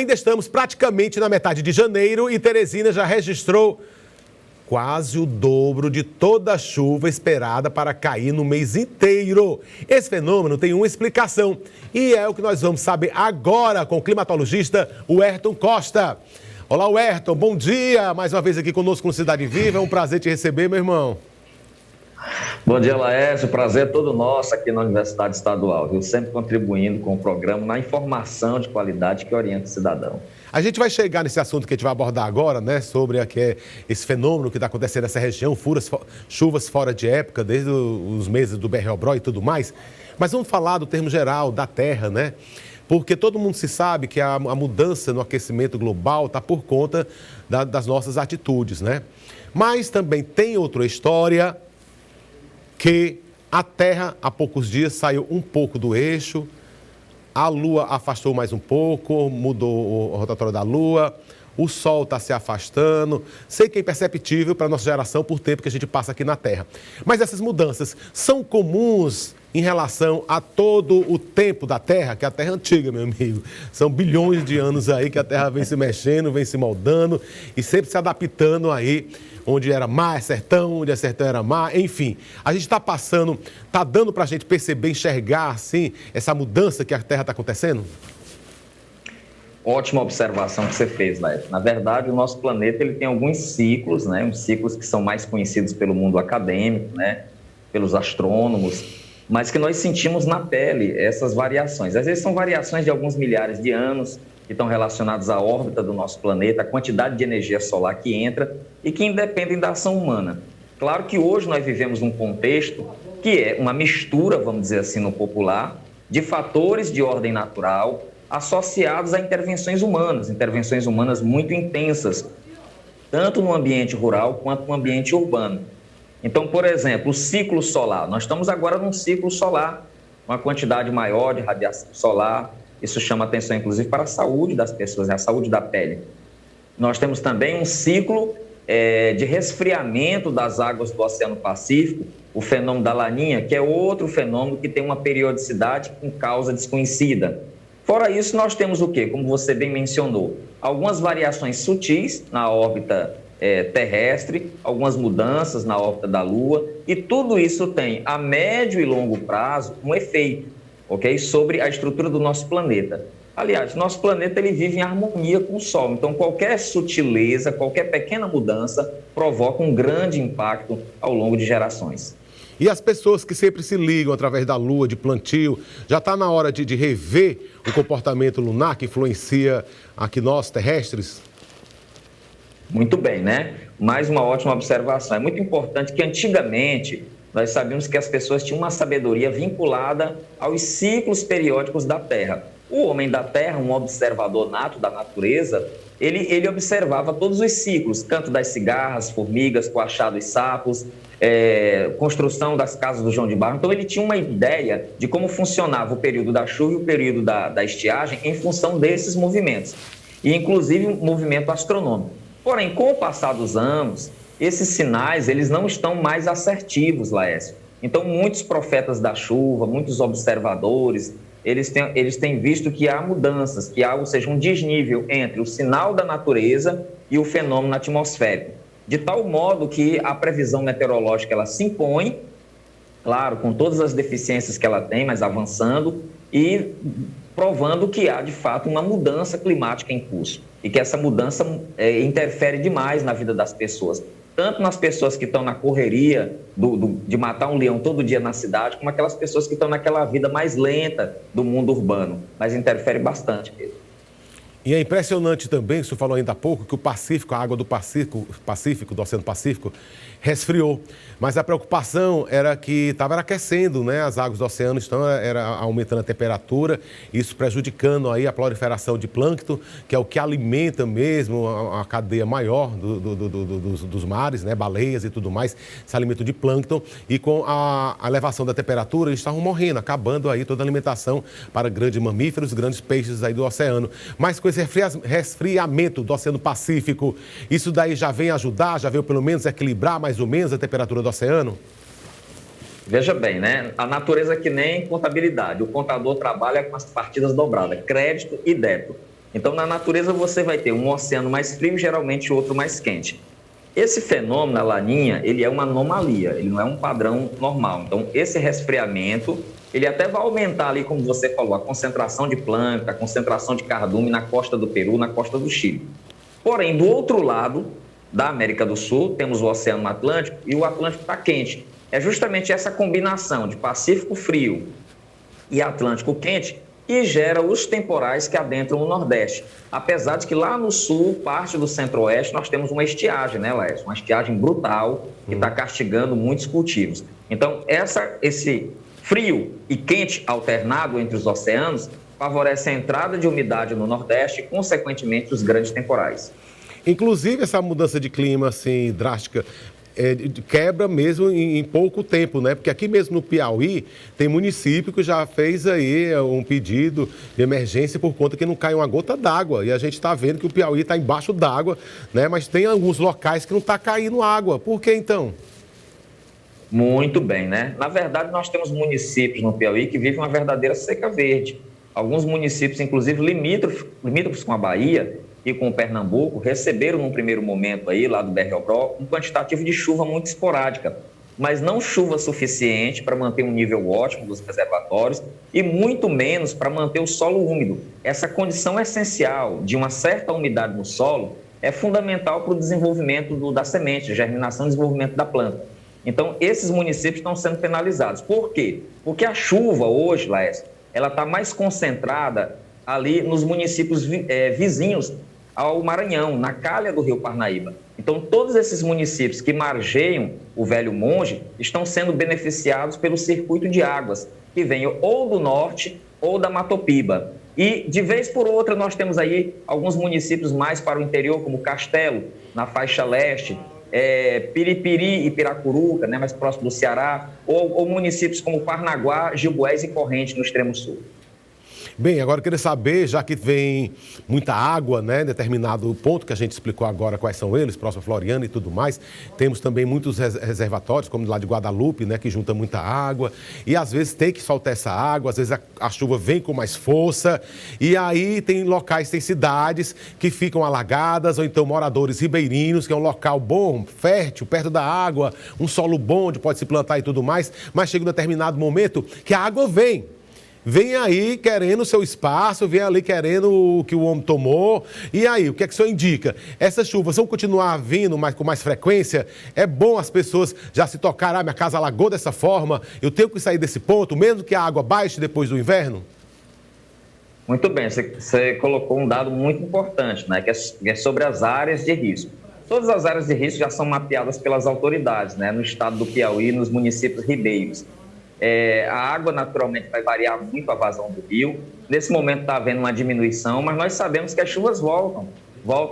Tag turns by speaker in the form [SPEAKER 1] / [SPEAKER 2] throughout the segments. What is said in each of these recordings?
[SPEAKER 1] Ainda estamos praticamente na metade de janeiro e Teresina já registrou quase o dobro de toda a chuva esperada para cair no mês inteiro. Esse fenômeno tem uma explicação e é o que nós vamos saber agora com o climatologista Werton Costa. Olá, Werton, bom dia. Mais uma vez aqui conosco no Cidade Viva. É um prazer te receber, meu irmão.
[SPEAKER 2] Bom dia, Laércio. O prazer é todo nosso aqui na Universidade Estadual, viu? Sempre contribuindo com o programa na informação de qualidade que orienta o cidadão.
[SPEAKER 1] A gente vai chegar nesse assunto que a gente vai abordar agora, né? Sobre esse fenômeno que está acontecendo nessa região, chuvas fora de época, desde os meses do BR-Obró e tudo mais. Mas vamos falar do termo geral da Terra, né? Porque todo mundo se sabe que a mudança no aquecimento global está por conta das nossas atitudes, né? Mas também tem outra história que a Terra, há poucos dias, saiu um pouco do eixo, a Lua afastou mais um pouco, mudou o rotatório da Lua, o Sol está se afastando. Sei que é imperceptível para a nossa geração por tempo que a gente passa aqui na Terra. Mas essas mudanças são comuns em relação a todo o tempo da Terra, que a Terra é antiga, meu amigo. São bilhões de anos aí que a Terra vem se mexendo, vem se moldando e sempre se adaptando aí. Onde era mar é sertão, onde é sertão era mar, enfim. A gente está passando, está dando para a gente perceber, enxergar, assim, essa mudança que a Terra está acontecendo?
[SPEAKER 2] Ótima observação que você fez, Léo. Na verdade, o nosso planeta ele tem alguns ciclos, né? Uns ciclos que são mais conhecidos pelo mundo acadêmico, né? Pelos astrônomos, mas que nós sentimos na pele essas variações. Às vezes são variações de alguns milhares de anos, que estão relacionados à órbita do nosso planeta, a quantidade de energia solar que entra e que independem da ação humana. Claro que hoje nós vivemos um contexto que é uma mistura, vamos dizer assim, no popular, de fatores de ordem natural associados a intervenções humanas muito intensas, tanto no ambiente rural quanto no ambiente urbano. Então, por exemplo, o ciclo solar. Nós estamos agora num ciclo solar, uma quantidade maior de radiação solar. Isso chama atenção, inclusive, para a saúde das pessoas, né? A saúde da pele. Nós temos também um ciclo de resfriamento das águas do Oceano Pacífico, o fenômeno da Laninha, que é outro fenômeno que tem uma periodicidade com causa desconhecida. Fora isso, nós temos o quê? Como você bem mencionou, algumas variações sutis na órbita terrestre, algumas mudanças na órbita da Lua, e tudo isso tem, a médio e longo prazo, um efeito, ok? Sobre a estrutura do nosso planeta. Aliás, nosso planeta ele vive em harmonia com o Sol, então qualquer sutileza, qualquer pequena mudança provoca um grande impacto ao longo de gerações.
[SPEAKER 1] E as pessoas que sempre se ligam através da Lua, de plantio, já está na hora de rever o comportamento lunar que influencia aqui nós, terrestres?
[SPEAKER 2] Muito bem, né? Mais uma ótima observação. É muito importante que antigamente nós sabíamos que as pessoas tinham uma sabedoria vinculada aos ciclos periódicos da Terra. O homem da Terra, um observador nato da natureza, ele observava todos os ciclos, canto das cigarras, formigas, coachá dos sapos, construção das casas do João de Barro. Então, ele tinha uma ideia de como funcionava o período da chuva e o período da estiagem em função desses movimentos, e inclusive um movimento astronômico. Porém, com o passar dos anos, esses sinais eles não estão mais assertivos, Laércio. Então, muitos profetas da chuva, muitos observadores, eles têm visto que há mudanças, que há, ou seja, um desnível entre o sinal da natureza e o fenômeno atmosférico. De tal modo que a previsão meteorológica ela se impõe, claro, com todas as deficiências que ela tem, mas avançando e provando que há, de fato, uma mudança climática em curso e que essa mudança interfere demais na vida das pessoas, tanto nas pessoas que estão na correria de matar um leão todo dia na cidade, como aquelas pessoas que estão naquela vida mais lenta do mundo urbano, mas interfere bastante mesmo.
[SPEAKER 1] E é impressionante também, o senhor falou ainda há pouco, que o Pacífico, a água do Pacífico, do Oceano Pacífico, resfriou. Mas a preocupação era que estava aquecendo, né? As águas do oceano estão aumentando a temperatura, isso prejudicando aí a proliferação de plâncton, que é o que alimenta mesmo a cadeia maior dos mares, né? Baleias e tudo mais, esse alimento de plâncton. E com a elevação da temperatura, eles estavam morrendo, acabando aí toda a alimentação para grandes mamíferos, grandes peixes aí do oceano. Mas com esse resfriamento do Oceano Pacífico, isso daí já vem ajudar, já veio pelo menos equilibrar mais ou menos a temperatura do oceano?
[SPEAKER 2] Veja bem, né? A natureza é que nem contabilidade. O contador trabalha com as partidas dobradas, crédito e débito. Então, na natureza, você vai ter um oceano mais frio e geralmente outro mais quente. Esse fenômeno, a laninha, ele é uma anomalia, ele não é um padrão normal. Então, esse resfriamento, ele até vai aumentar ali, como você falou, a concentração de plâncton, a concentração de cardume na costa do Peru, na costa do Chile. Porém, do outro lado da América do Sul, temos o Oceano Atlântico e o Atlântico está quente. É justamente essa combinação de Pacífico frio e Atlântico quente que gera os temporais que adentram o Nordeste. Apesar de que lá no Sul, parte do Centro-Oeste, nós temos uma estiagem, né, Laércio? Uma estiagem brutal que está castigando muitos cultivos. Então, esse frio e quente alternado entre os oceanos favorece a entrada de umidade no Nordeste e, consequentemente, os grandes temporais.
[SPEAKER 1] Inclusive, essa mudança de clima assim, drástica quebra mesmo em pouco tempo, né? Porque aqui mesmo no Piauí tem município que já fez aí um pedido de emergência por conta que não cai uma gota d'água. E a gente está vendo que o Piauí está embaixo d'água, né? Mas tem alguns locais que não está caindo água. Por que então?
[SPEAKER 2] Muito bem, né? Na verdade, nós temos municípios no Piauí que vivem uma verdadeira seca verde. Alguns municípios, inclusive limítrofes com a Bahia e com o Pernambuco, receberam num primeiro momento aí, lá do BR-Obró, um quantitativo de chuva muito esporádica, mas não chuva suficiente para manter um nível ótimo dos reservatórios e muito menos para manter o solo úmido. Essa condição essencial de uma certa umidade no solo é fundamental para o desenvolvimento da semente, germinação e desenvolvimento da planta. Então, esses municípios estão sendo penalizados. Por quê? Porque a chuva hoje, Laércio, ela está mais concentrada ali nos municípios vizinhos ao Maranhão, na calha do Rio Parnaíba. Então, todos esses municípios que margeiam o Velho Monte estão sendo beneficiados pelo circuito de águas, que vem ou do norte ou da Matopiba. E, de vez por outra, nós temos aí alguns municípios mais para o interior, como Castelo, na faixa leste, Piripiri e Piracuruca, né, mais próximo do Ceará, ou municípios como Parnaguá, Gilboés e Corrente, no extremo sul.
[SPEAKER 1] Bem, agora eu queria saber, já que vem muita água, né, em determinado ponto, que a gente explicou agora quais são eles, próximo a Floriana e tudo mais, temos também muitos reservatórios, como lá de Guadalupe, né, que junta muita água, e às vezes tem que soltar essa água, às vezes a chuva vem com mais força, e aí tem locais, tem cidades que ficam alagadas, ou então moradores ribeirinhos, que é um local bom, fértil, perto da água, um solo bom onde pode se plantar e tudo mais, mas chega um determinado momento que a água vem aí querendo o seu espaço, vem ali querendo o que o homem tomou. E aí, o que é que o senhor indica? Essas chuvas vão continuar vindo com mais frequência? É bom as pessoas já se tocarem, minha casa alagou dessa forma, eu tenho que sair desse ponto, mesmo que a água baixe depois do inverno?
[SPEAKER 2] Muito bem, você colocou um dado muito importante, né, que é sobre as áreas de risco. Todas as áreas de risco já são mapeadas pelas autoridades, né, no estado do Piauí, nos municípios ribeiros. A água, naturalmente, vai variar muito a vazão do rio. Nesse momento está havendo uma diminuição, mas nós sabemos que as chuvas voltam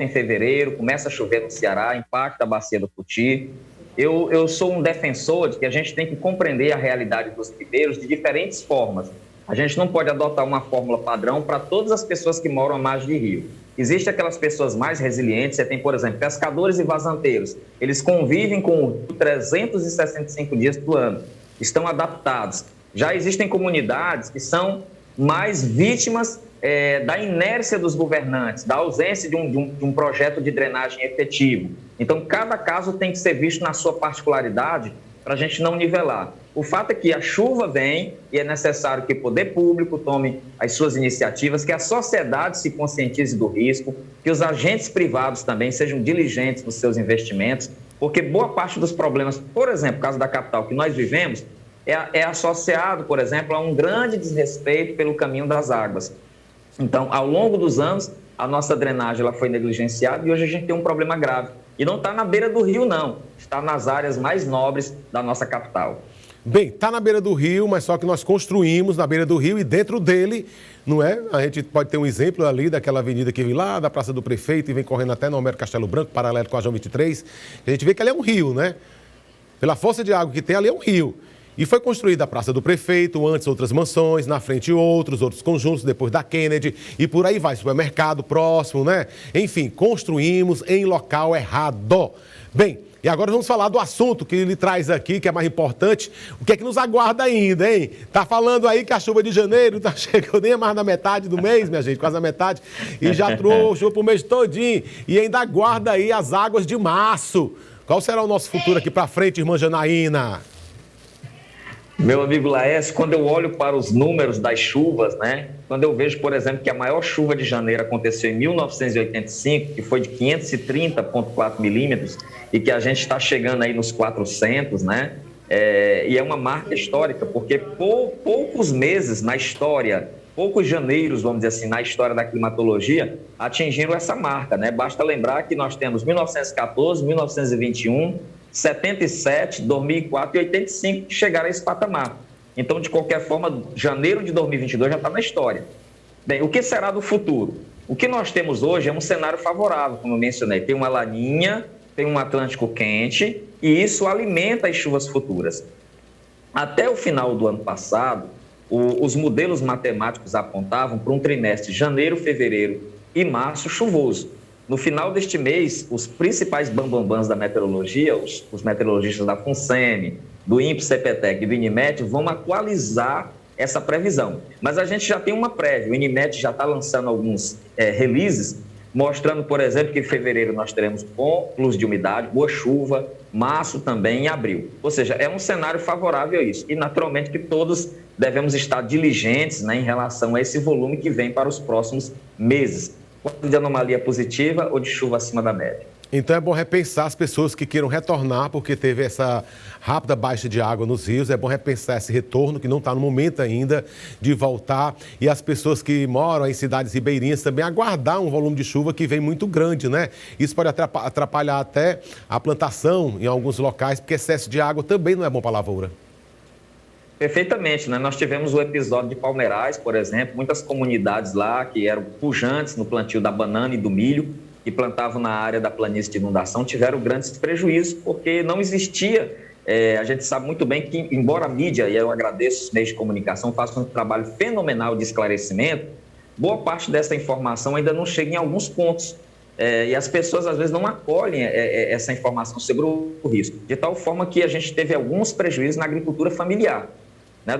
[SPEAKER 2] em fevereiro, começa a chover no Ceará, impacta a bacia do Puti. Eu sou um defensor de que a gente tem que compreender a realidade dos ribeiros de diferentes formas. A gente não pode adotar uma fórmula padrão para todas as pessoas que moram à margem de rio. Existem aquelas pessoas mais resilientes, você tem, por exemplo, pescadores e vazanteiros. Eles convivem com o rio 365 dias do ano. Estão adaptados. Já existem comunidades que são mais vítimas da inércia dos governantes, da ausência de um projeto de drenagem efetivo. Então, cada caso tem que ser visto na sua particularidade para a gente não nivelar. O fato é que a chuva vem e é necessário que o poder público tome as suas iniciativas, que a sociedade se conscientize do risco, que os agentes privados também sejam diligentes nos seus investimentos, porque boa parte dos problemas, por exemplo, o caso da capital que nós vivemos, é associado, por exemplo, a um grande desrespeito pelo caminho das águas. Então, ao longo dos anos, a nossa drenagem ela foi negligenciada e hoje a gente tem um problema grave. E não está na beira do rio, não. Está nas áreas mais nobres da nossa capital.
[SPEAKER 1] Bem, está na beira do rio, mas só que nós construímos na beira do rio e dentro dele, não é? A gente pode ter um exemplo ali daquela avenida que vem lá da Praça do Prefeito e vem correndo até no Homero Castelo Branco, paralelo com a João 23. A gente vê que ali é um rio, né? Pela força de água que tem, ali é um rio. E foi construída a Praça do Prefeito, antes outras mansões, na frente outros conjuntos, depois da Kennedy, e por aí vai, supermercado próximo, né? Enfim, construímos em local errado. Bem, E agora vamos falar do assunto que ele traz aqui, que é mais importante. O que é que nos aguarda ainda, hein? Tá falando aí que a chuva de janeiro tá chegando nem mais na metade do mês, minha gente, quase a metade, e já trouxe pro mês todinho. E ainda aguarda aí as águas de março. Qual será o nosso futuro aqui para frente, irmã Janaína?
[SPEAKER 2] Meu amigo Laércio, quando eu olho para os números das chuvas, né? Quando eu vejo, por exemplo, que a maior chuva de janeiro aconteceu em 1985, que foi de 530,4 milímetros, e que a gente está chegando aí nos 400, né? E é uma marca histórica, porque poucos meses na história, poucos janeiros, vamos dizer assim, na história da climatologia, atingiram essa marca, né? Basta lembrar que nós temos 1914, 1921... 77, 2004 e 85 que chegaram a esse patamar. Então, de qualquer forma, janeiro de 2022 já está na história. Bem, o que será do futuro? O que nós temos hoje é um cenário favorável, como eu mencionei. Tem uma laninha, tem um Atlântico quente e isso alimenta as chuvas futuras. Até o final do ano passado, os modelos matemáticos apontavam para um trimestre janeiro, fevereiro e março chuvoso. No final deste mês, os principais bambambãs da meteorologia, os meteorologistas da FUNSEMI, do INPE-CPTEC e do INMET vão atualizar essa previsão. Mas a gente já tem uma prévia, o INMET já está lançando alguns releases, mostrando, por exemplo, que em fevereiro nós teremos bom fluxo de umidade, boa chuva, março também em abril. Ou seja, é um cenário favorável a isso. E, naturalmente, que todos devemos estar diligentes, né, em relação a esse volume que vem para os próximos meses. De anomalia positiva ou de chuva acima da média.
[SPEAKER 1] Então é bom repensar as pessoas que queiram retornar, porque teve essa rápida baixa de água nos rios, é bom repensar esse retorno, que não está no momento ainda de voltar, e as pessoas que moram em cidades ribeirinhas também aguardar um volume de chuva que vem muito grande, né? Isso pode atrapalhar até a plantação em alguns locais, porque excesso de água também não é bom para a lavoura.
[SPEAKER 2] Perfeitamente, né? Nós tivemos o episódio de Palmeirais, por exemplo, muitas comunidades lá que eram pujantes no plantio da banana e do milho, que plantavam na área da planície de inundação, tiveram grandes prejuízos, porque não existia, a gente sabe muito bem que, embora a mídia, e eu agradeço os meios de comunicação, façam um trabalho fenomenal de esclarecimento, boa parte dessa informação ainda não chega em alguns pontos. E as pessoas, às vezes, não acolhem essa informação sobre o risco, de tal forma que a gente teve alguns prejuízos na agricultura familiar.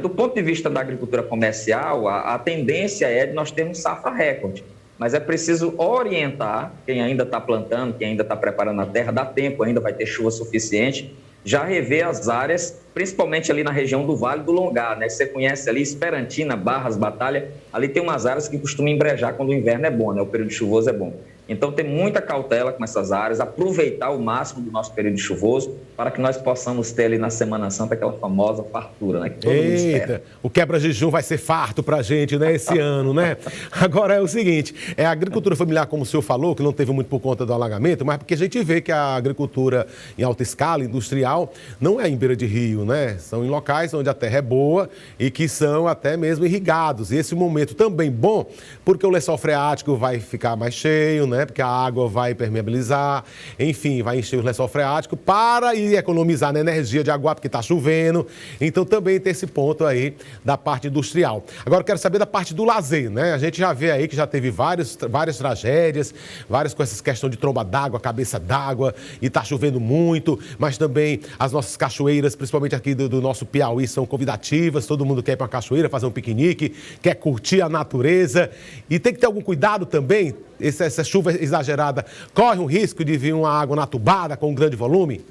[SPEAKER 2] Do ponto de vista da agricultura comercial, a tendência é de nós termos safra recorde, mas é preciso orientar quem ainda está plantando, quem ainda está preparando a terra, dá tempo, ainda vai ter chuva suficiente, já rever as áreas, principalmente ali na região do Vale do Longar, né? Você conhece ali Esperantina, Barras, Batalha, ali tem umas áreas que costumam embrejar quando o inverno é bom, né? O período chuvoso é bom. Então, ter muita cautela com essas áreas, aproveitar o máximo do nosso período chuvoso para que nós possamos ter ali na Semana Santa aquela famosa fartura, né? Que todo mundo espera.
[SPEAKER 1] O quebra-jejum vai ser farto pra gente, né, esse ano, né? Agora é o seguinte, a agricultura familiar, como o senhor falou, que não teve muito por conta do alagamento, mas porque a gente vê que a agricultura em alta escala, industrial, não é em beira de rio, né? São em locais onde a terra é boa e que são até mesmo irrigados. E esse momento também bom, porque o lençol freático vai ficar mais cheio, né? Porque a água vai permeabilizar, enfim, vai encher o lençol freático para ir economizar na energia de água, porque está chovendo. Então também tem esse ponto aí da parte industrial. Agora eu quero saber da parte do lazer, né? A gente já vê aí que já teve várias tragédias, várias com essas questões de tromba d'água, cabeça d'água, e está chovendo muito, mas também as nossas cachoeiras, principalmente aqui do nosso Piauí, são convidativas, todo mundo quer ir para uma cachoeira, fazer um piquenique, quer curtir a natureza, e tem que ter algum cuidado também. Essa chuva exagerada corre um risco de vir uma água natubada com um grande volume?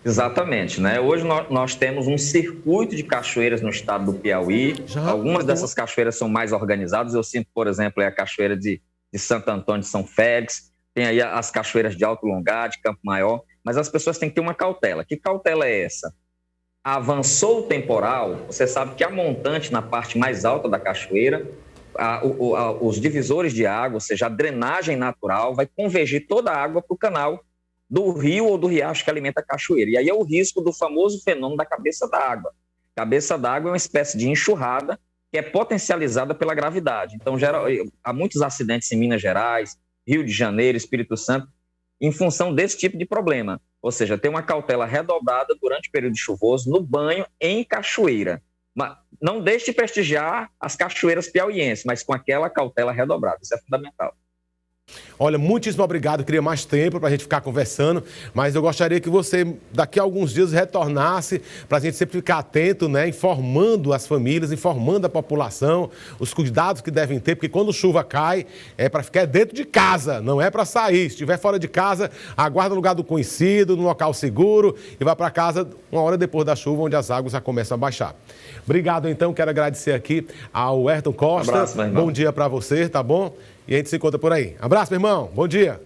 [SPEAKER 2] Exatamente, né? Hoje nós temos um circuito de cachoeiras no estado do Piauí. Algumas dessas cachoeiras são mais organizadas. Eu sinto, por exemplo, a cachoeira de Santo Antônio de São Félix, tem aí as cachoeiras de Alto Longar, de Campo Maior, mas as pessoas têm que ter uma cautela. Que cautela é essa? Avançou o temporal, você sabe que a montante na parte mais alta da cachoeira, os divisores de água, ou seja, a drenagem natural, vai convergir toda a água para o canal do rio ou do riacho que alimenta a cachoeira. E aí é o risco do famoso fenômeno da cabeça d'água. Cabeça d'água é uma espécie de enxurrada que é potencializada pela gravidade. Então, há muitos acidentes em Minas Gerais, Rio de Janeiro, Espírito Santo, em função desse tipo de problema. Ou seja, tem uma cautela redobrada durante o período chuvoso no banho em cachoeira. Mas não deixe de prestigiar as cachoeiras piauienses, mas com aquela cautela redobrada. Isso é fundamental.
[SPEAKER 1] Olha, muitíssimo obrigado. Queria mais tempo para a gente ficar conversando, mas eu gostaria que você, daqui a alguns dias, retornasse para a gente sempre ficar atento, né? Informando as famílias, informando a população, os cuidados que devem ter, porque quando chuva cai, é para ficar dentro de casa, não é para sair. Se estiver fora de casa, aguarda no lugar do conhecido, no local seguro e vai para casa uma hora depois da chuva, onde as águas já começam a baixar. Obrigado, então. Quero agradecer aqui ao Ayrton Costa.
[SPEAKER 2] Um abraço, meu irmão.
[SPEAKER 1] Bom dia para você, tá bom? E a gente se encontra por aí. Abraço, meu irmão. Bom dia.